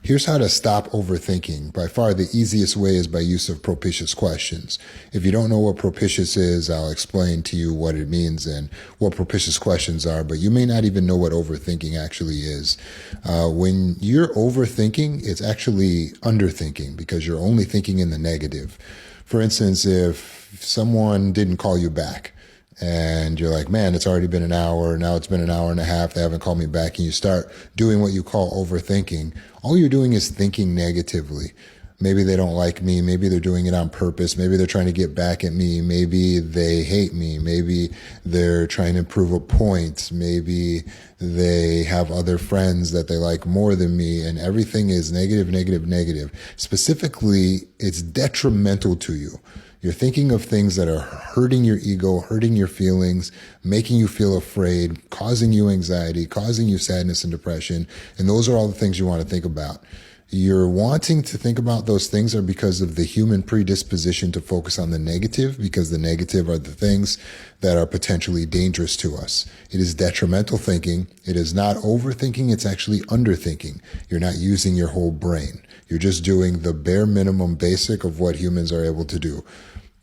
Here's how to stop overthinking. By far, the easiest way is by use of propitious questions. If you don't know what propitious is, I'll explain to you what it means and what propitious questions are, but you may not even know what overthinking actually is. When you're overthinking, it's actually underthinking because you're only thinking in the negative. For instance, if someone didn't call you back, and you're like, man, it's already been an hour. Now it's been an hour and a half. They haven't called me back. And you start doing what you call overthinking. All you're doing is thinking negatively. Maybe they don't like me. Maybe they're doing it on purpose. Maybe they're trying to get back at me. Maybe they hate me. Maybe they're trying to prove a point. Maybe they have other friends that they like more than me. And everything is negative, negative, negative. Specifically, it's detrimental to you. You're thinking of things that are hurting your ego, hurting your feelings, making you feel afraid, causing you anxiety, causing you sadness and depression. And those are all the things you want to think about. You're wanting to think about those things are because of the human predisposition to focus on the negative, because the negative are the things that are potentially dangerous to us. It is detrimental thinking. It is not overthinking. It's actually underthinking. You're not using your whole brain. You're just doing the bare minimum basic of what humans are able to do.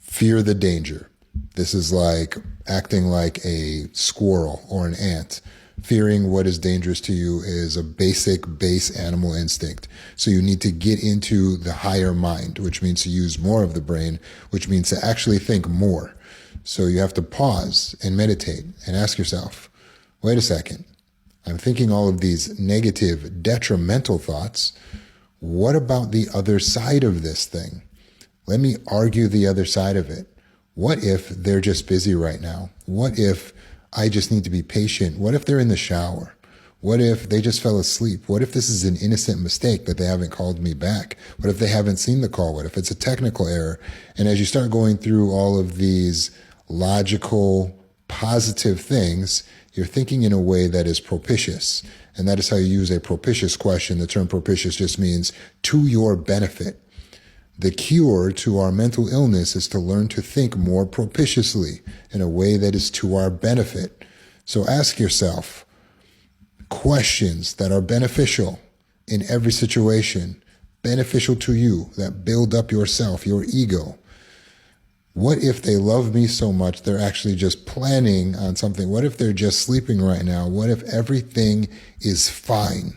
Fear the danger. This is like acting like a squirrel or an ant. Fearing what is dangerous to you is a basic base animal instinct. So you need to get into the higher mind, which means to use more of the brain, which means to actually think more. So you have to pause and meditate and ask yourself, wait a second, I'm thinking all of these negative, detrimental thoughts. What about the other side of this thing? Let me argue the other side of it. What if they're just busy right now? What if I just need to be patient? What if they're in the shower? What if they just fell asleep? What if this is an innocent mistake that they haven't called me back? What if they haven't seen the call? What if it's a technical error? And as you start going through all of these logical, positive things, you're thinking in a way that is propitious. And that is how you use a propitious question. The term propitious just means to your benefit. The cure to our mental illness is to learn to think more propitiously in a way that is to our benefit. So ask yourself questions that are beneficial in every situation, beneficial to you, that build up yourself, your ego. What if they love me so much they're actually just planning on something? What if they're just sleeping right now? What if everything is fine?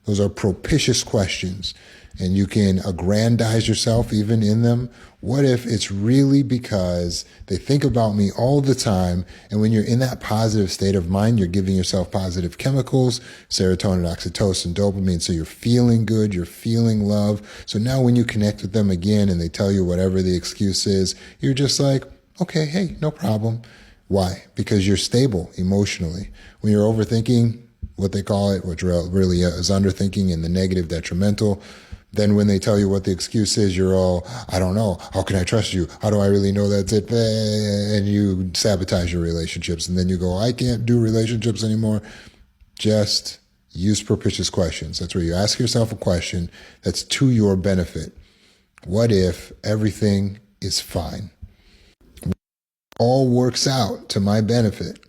Those are propitious questions. And you can aggrandize yourself even in them. What if it's really because they think about me all the time, and when you're in that positive state of mind, you're giving yourself positive chemicals, serotonin, oxytocin, dopamine, so you're feeling good, you're feeling love. So now when you connect with them again and they tell you whatever the excuse is, you're just like, okay, hey, no problem. Why? Because you're stable emotionally. When you're overthinking, what they call it, which really is underthinking and the negative, detrimental, then when they tell you what the excuse is, you're all, I don't know. How can I trust you? How do I really know that's it? And you sabotage your relationships. And then you go, I can't do relationships anymore. Just use propitious questions. That's where you ask yourself a question that's to your benefit. What if everything is fine? All works out to my benefit.